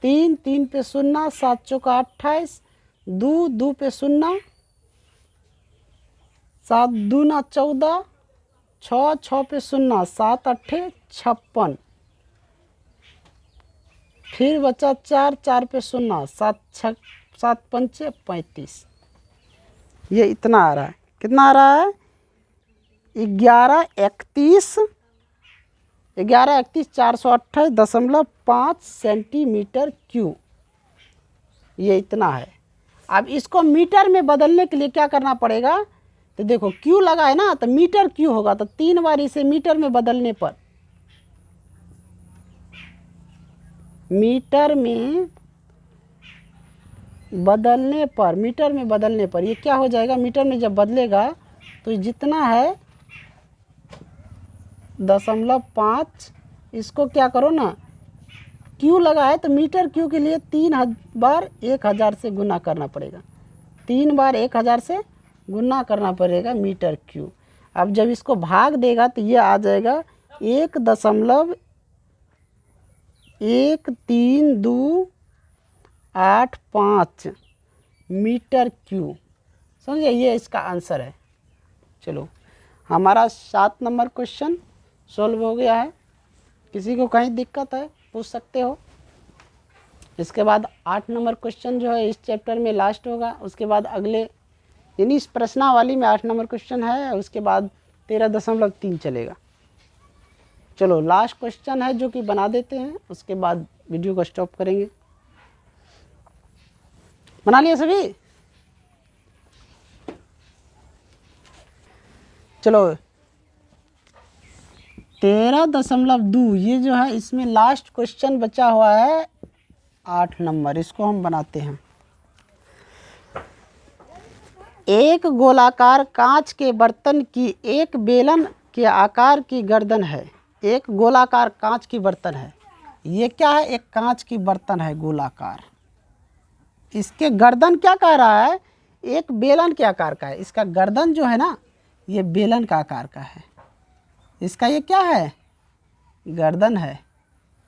3 3 पे 0 7 चौका 28 2 2 पे 0 7 दूना 14 6 6 पे 0 7 8 56 फिर बचा 4 4 पे 0 7 6 7 5 35। ये इतना आ रहा है, कितना आ रहा है 1131 428.5 सेंटीमीटर क्यूब, ये इतना है। अब इसको मीटर में बदलने के लिए क्या करना पड़ेगा, तो देखो क्यू लगा है ना तो मीटर क्यू होगा, तो 3 बार इसे मीटर में बदलने पर, मीटर में बदलने पर ये क्या हो जाएगा, मीटर में जब बदलेगा तो जितना है 0.5, इसको क्या करो ना, क्यू लगा है तो मीटर क्यू के लिए 3 बार 1000 से गुना करना पड़ेगा, 3 बार 1000 से गुना करना पड़ेगा मीटर क्यू। अब जब इसको भाग देगा तो ये आ जाएगा 1.1325 मीटर क्यू, समझे, ये इसका आंसर है। चलो हमारा 7 नंबर क्वेश्चन सॉल्व हो गया है। किसी को कहीं दिक्कत है पूछ सकते हो। इसके बाद 8 नंबर क्वेश्चन जो है इस चैप्टर में लास्ट होगा, उसके बाद अगले यानी इस प्रश्नावली में 8 नंबर क्वेश्चन है, उसके बाद 13.3 चलेगा। चलो लास्ट क्वेश्चन है जो कि बना देते हैं, उसके बाद वीडियो को स्टॉप करेंगे। बना लिए सभी, चलो 13.2 ये जो है इसमें लास्ट क्वेश्चन बचा हुआ है 8 नंबर, इसको हम बनाते हैं। एक गोलाकार कांच के बर्तन की एक बेलन के आकार की गर्दन है। एक गोलाकार कांच की बर्तन है, ये क्या है, एक कांच की बर्तन है गोलाकार, इसके गर्दन क्या कह रहा है, एक बेलन के आकार का है। इसका गर्दन जो है ना ये बेलन का आकार का है, इसका ये क्या है गर्दन है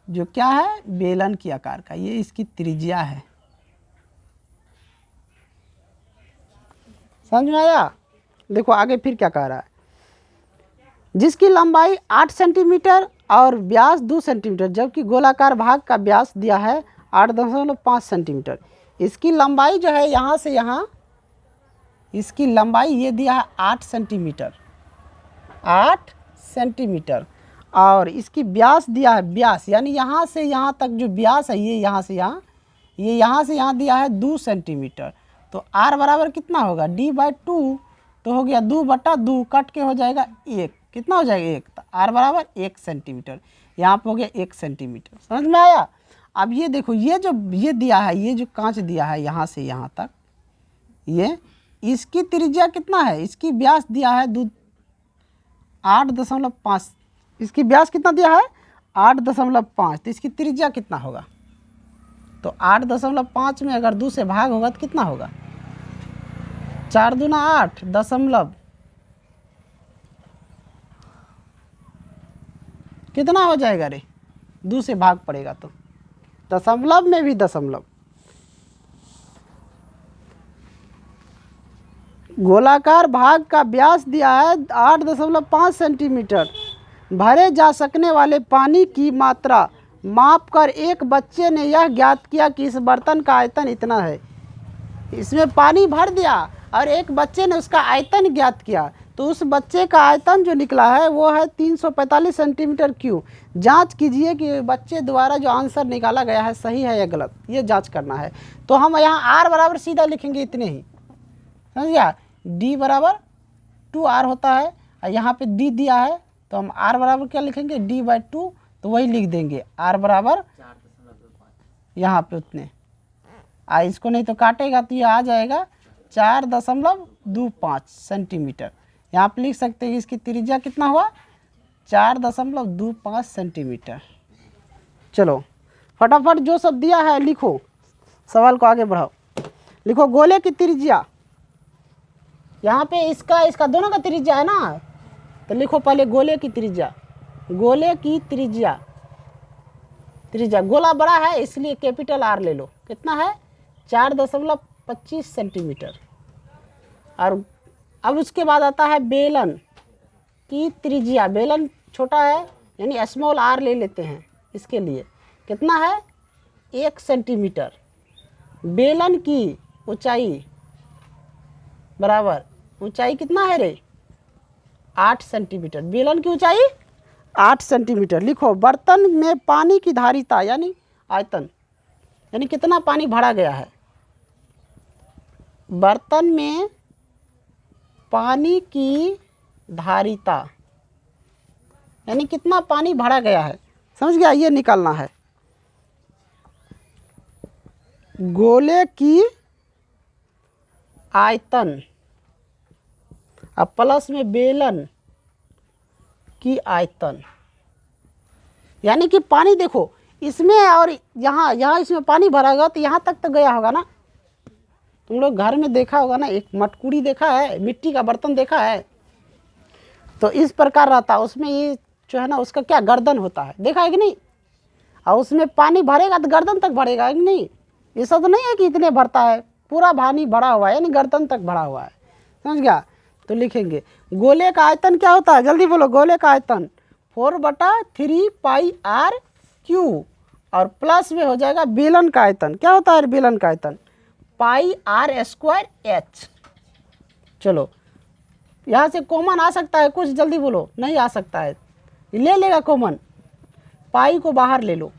जो क्या है बेलन की आकार का, ये इसकी त्रिज्या है। समझ में आया। देखो आगे फिर क्या कह रहा है, जिसकी लंबाई 8 सेंटीमीटर और व्यास 2 सेंटीमीटर, जबकि गोलाकार भाग का व्यास दिया है 8.5 सेंटीमीटर। इसकी लंबाई जो है यहाँ से यहाँ, इसकी लंबाई ये दिया है 8 सेंटीमीटर, 8 सेंटीमीटर, और इसकी व्यास दिया है, व्यास यानी यहाँ से यहाँ तक जो व्यास है ये यहाँ से यहाँ, ये यहाँ से यहाँ दिया है 2 सेंटीमीटर। तो r बराबर कितना होगा d/2, तो हो गया 2/2 कट के हो जाएगा 1, कितना हो जाएगा 1, तो r बराबर 1 सेंटीमीटर, यहाँ पे हो गया 1 सेंटीमीटर। समझ में आया। अब ये देखो ये जो ये दिया है, ये जो कांच दिया है यहाँ से यहाँ तक, ये इसकी त्रिज्या कितना है, इसकी व्यास दिया है 2 8.5, इसकी व्यास कितना दिया है 8.5, तो इसकी त्रिज्या कितना होगा? तो 8.5 में अगर 2 से भाग होगा तो कितना होगा? 4 दूना 8 दशमलव कितना हो जाएगा रे? 2 से भाग पड़ेगा तो दशमलव में भी दशमलव। गोलाकार भाग का व्यास दिया है 8.5 सेंटीमीटर। भरे जा सकने वाले पानी की मात्रा मापकर एक बच्चे ने यह ज्ञात किया कि इस बर्तन का आयतन इतना है। इसमें पानी भर दिया और एक बच्चे ने उसका आयतन ज्ञात किया, तो उस बच्चे का आयतन जो निकला है वो है 345 सेंटीमीटर क्यूब। जांच कीजिए कि बच्चे द्वारा जो आंसर निकाला गया है सही है या गलत, ये जांच करना है। तो हम यहाँ r बराबर सीधा लिखेंगे इतने ही, समझ गया। d बराबर 2r होता है और यहाँ पे d दिया है तो हम r बराबर क्या लिखेंगे d/2, तो वही लिख देंगे r बराबर यहाँ पे उतने। इसको नहीं तो काटेगा तो ये आ जाएगा 4.25 सेंटीमीटर। यहाँ पे लिख सकते हैं इसकी त्रिज्या कितना हुआ 4.25 सेंटीमीटर। चलो फटाफट जो सब दिया है लिखो, सवाल को आगे बढ़ाओ। लिखो गोले की त्रिज्या, यहाँ पे इसका दोनों का त्रिज्या है ना, तो लिखो पहले गोले की त्रिज्या। गोले की त्रिज्या गोला बड़ा है इसलिए कैपिटल R ले लो, कितना है 4.25 सेंटीमीटर। और अब उसके बाद आता है बेलन की त्रिज्या। बेलन छोटा है यानी स्मॉल r ले लेते हैं, इसके लिए कितना है 1 सेंटीमीटर। बेलन की ऊंचाई बराबर, ऊंचाई कितना है रे 8 सेंटीमीटर। बेलन की ऊंचाई 8 सेंटीमीटर। लिखो बर्तन में पानी की धारिता यानी आयतन, यानी कितना पानी भरा गया है। बर्तन में पानी की धारिता यानी कितना पानी भरा गया है, समझ गया, ये निकालना है। गोले की आयतन अब प्लस में बेलन की आयतन, यानी कि पानी देखो इसमें और यहाँ इसमें पानी भरा होगा तो यहाँ तक तो गया होगा ना। तुम लोग घर में देखा होगा ना, एक मटकुड़ी देखा है, मिट्टी का बर्तन देखा है, तो इस प्रकार रहता है। उसमें ये जो है ना उसका क्या गर्दन होता है, देखा है कि नहीं। और उसमें पानी भरेगा तो गर्दन तक भरेगा कि नहीं। ऐसा तो नहीं है कि इतने भरता है, पूरा पानी भरा हुआ है यानी गर्दन तक भरा हुआ है, समझ गया। तो लिखेंगे गोले का आयतन क्या होता है, जल्दी बोलो। गोले का आयतन 4/3 पाई r क्यू, और प्लस में हो जाएगा बेलन का आयतन। क्या होता है बेलन का आयतन पाई r² h। चलो यहाँ से कॉमन आ सकता है कुछ, जल्दी बोलो। नहीं आ सकता है, ले लेगा कॉमन, पाई को बाहर ले लो।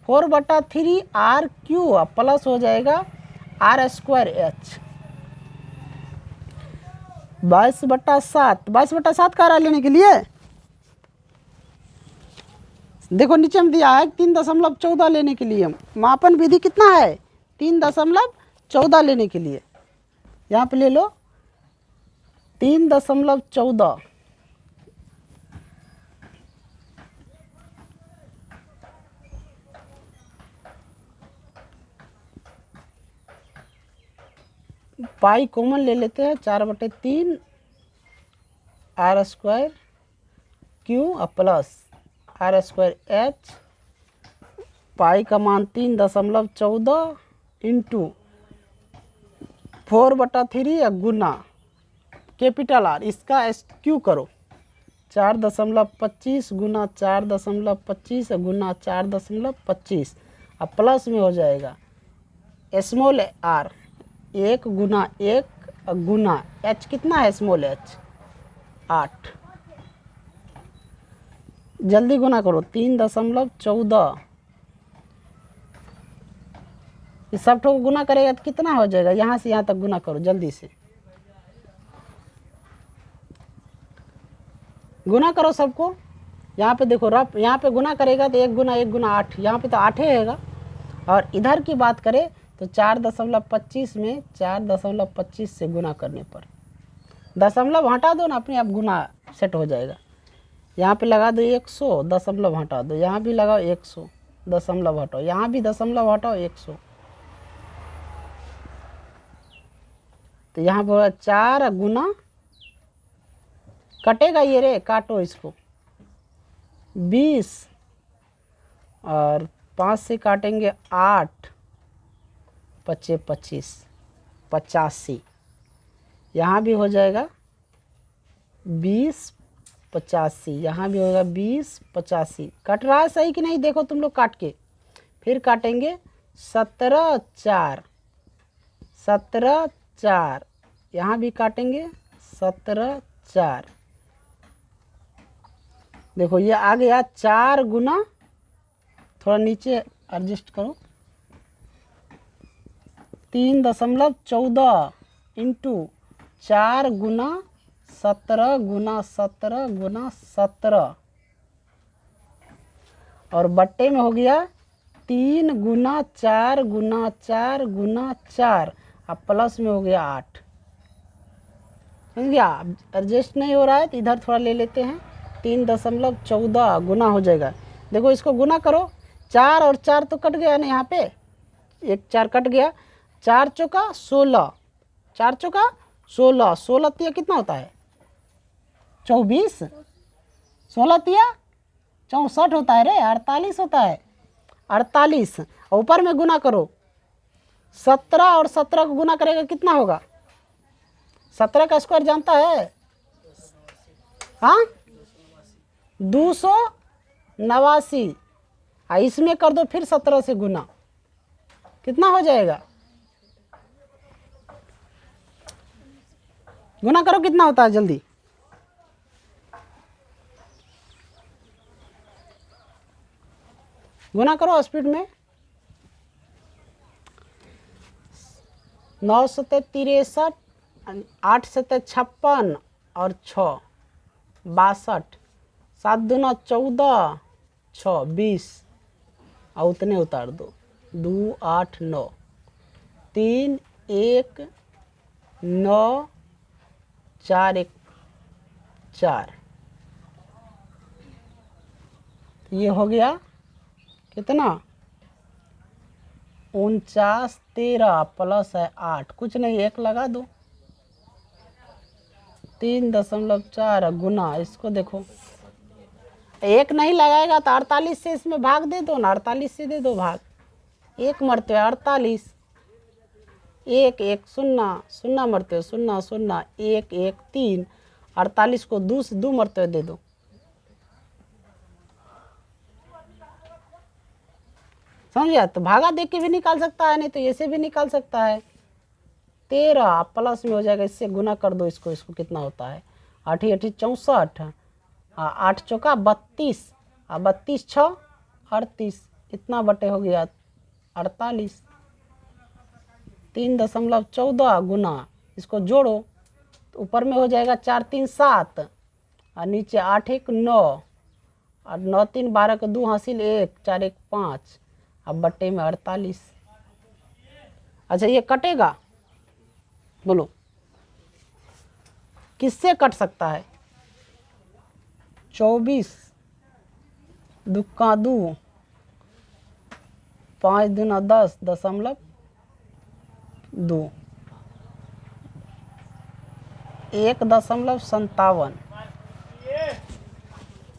4/3 r क्यू प्लस हो जाएगा r² h। 22/7, 22/7 का लेने के लिए देखो नीचे में दिया है 3.14 लेने के लिए। मापन विधि कितना है 3.14 लेने के लिए, यहाँ पे ले लो 3.14। पाई कॉमन ले लेते हैं, 4/3 r² Q plus r² h। पाई का मान 3.14 इंटू 4/3 गुना कैपिटल R, इसका क्यू करो 4.25 गुना 4.25 गुना 4.25, अब प्लस में हो जाएगा स्मॉल r 1 गुना 1 गुना h, कितना है स्मॉल h 8। जल्दी गुना करो 3.14, इस सब को गुना करेगा तो कितना हो जाएगा, यहाँ से यहाँ तक गुना करो जल्दी से, गुना करो सबको। यहाँ पे देखो रफ, यहाँ पे गुना करेगा तो 1 गुना 1 गुना 8, यहाँ पे तो 8 ही रहेगा। और इधर की बात करें तो 4.25 में 4.25 से गुना करने पर दशमलव हटा दो ना, अपने आप गुना सेट हो जाएगा। यहाँ पे लगा दो 100, दशमलव हटा दो, यहाँ भी लगाओ 100, दशमलव हटाओ, यहाँ भी दशमलव हटाओ 100। तो यहाँ पर 4 गुना, कटेगा ये रे, काटो इसको 20 और 5 से काटेंगे 8, 25 25, 85। यहाँ भी हो जाएगा 20 85, यहाँ भी होगा 20 85। कट रहा है सही कि नहीं देखो तुम लोग काट के। फिर काटेंगे 17 4, 17 4, यहाँ भी काटेंगे 17 4। देखो ये आ गया 4 गुना, थोड़ा नीचे एडजस्ट करो, 3.14 इंटू 4 गुना 17 गुना 17 गुना 17 और बट्टे में हो गया 3 गुना 4 गुना 4 गुना 4, अब प्लस में हो गया 8। समझ गया? एडजस्ट नहीं हो रहा है तो इधर थोड़ा ले लेते हैं, 3.14 गुना हो जाएगा। देखो इसको गुना करो, 4 और 4 तो कट गया ना, यहाँ पे एक 4 कट गया, 4 चौका 16, 4 चौका 16, 16 तिया कितना होता है 24, 16 तिया 64 होता है रे, 48 होता है, 48। ऊपर में गुना करो, 17 और 17 को गुना करेगा कितना होगा? 17 का स्क्वायर जानता है? हाँ 289। इसमें कर दो फिर 17 से गुना, कितना हो जाएगा? गुना करो कितना होता है जल्दी। गुना करो स्पीड में। 9 सत्ते 63, 8 सत्ते 56 और 6 62, 7 दूना 14, 6 20 और उतने उतार दो, 2 8 9, 3 1 9 4 1 4। ये हो गया कितना? 49 13 प्लस है 8, कुछ नहीं 1 लगा दो, 3.4 गुना, इसको देखो 1 नहीं लगाएगा तो 48 से इसमें भाग दे दो ना, 48 से दे दो भाग, 1 मरते 48, 1 1 0 0 मरते 0 0 1 1 3, 48 को 2 से 2 मरते दे दो। समझ गया? तो भागा देख के भी निकाल सकता है, नहीं तो ऐसे भी निकाल सकता है। 13 प्लस में हो जाएगा, इससे गुना कर दो इसको, इसको कितना होता है 8 8 64, 8 चौका 32, 32 6 38, इतना बटे हो गया 48। 3.14 गुना, इसको जोड़ो तो ऊपर में हो जाएगा 4 3 7 और नीचे 8 1 9 और 9 3 12 को 2 हासिल 1 4 1 5, अब बट्टे में 48। अच्छा ये कटेगा, बोलो किससे कट सकता है? 24 दुक्का 2, 5 दूना 10 दशमलव 2, 1.57,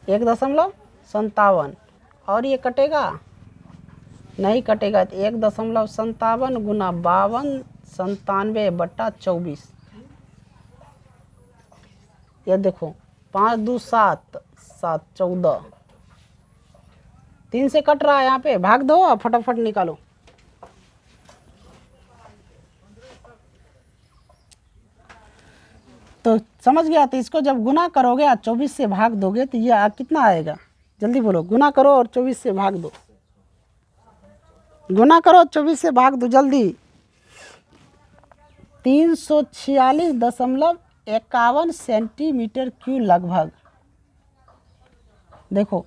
1.57 और ये कटेगा नहीं, कटेगा तो 1.57 गुना 52 97 बट्टा 24। ये देखो 5 2 7 7 14, 3 से कट रहा है, यहाँ पे भाग दो और फटाफट निकालो। तो समझ गया? तो इसको जब गुना करोगे और 24 से भाग दोगे तो ये कितना आएगा? जल्दी बोलो, गुना करो और 24 से भाग दो, गुना करो 24 से भाग दो जल्दी। 346.51 सेंटीमीटर क्यूब लगभग। देखो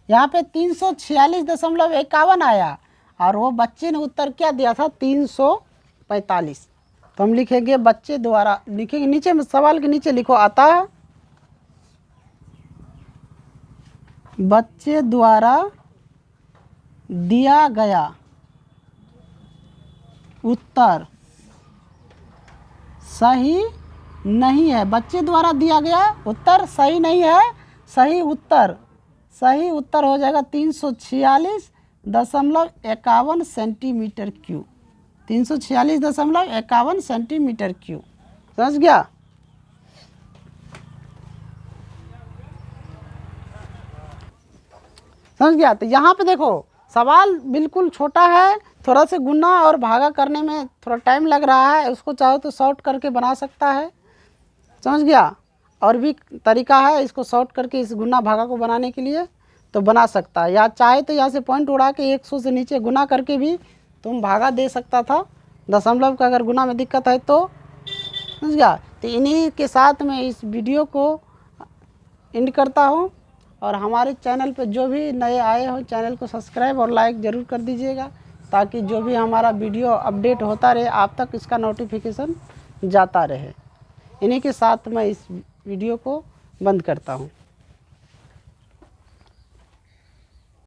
यहाँ पे 346.51 आया और वो बच्चे ने उत्तर क्या दिया था? 345। तो हम लिखेंगे, बच्चे द्वारा लिखेंगे, नीचे में सवाल के नीचे लिखो, अतः बच्चे द्वारा दिया गया उत्तर सही नहीं है। बच्चे द्वारा दिया गया उत्तर सही नहीं है। सही उत्तर हो जाएगा 346.51 सेंटीमीटर क्यूब। 346.51 centimetre cube. समझ गया? समझ गया? तो यहाँ पे देखो सवाल बिल्कुल छोटा है, थोड़ा से गुना और भागा करने में थोड़ा टाइम लग रहा है। उसको चाहो तो शॉर्ट करके बना सकता है। समझ गया? और भी तरीका है इसको शॉर्ट करके इस गुना भागा को बनाने के लिए, तो बना सकता है। या चाहे तो यहाँ से पॉइंट उड़ा के 100 से नीचे गुना करके भी तुम भागा दे सकता था। दशमलव का अगर गुना में दिक्कत है तो। समझ गया? तो इन्हीं के साथ मैं इस वीडियो को एंड करता हूँ। और हमारे चैनल पर जो भी नए आए हो चैनल को सब्सक्राइब और लाइक ज़रूर कर दीजिएगा, ताकि जो भी हमारा वीडियो अपडेट होता रहे आप तक इसका नोटिफिकेशन जाता रहे। इन्हीं के साथ मैं इस वीडियो को बंद करता हूँ।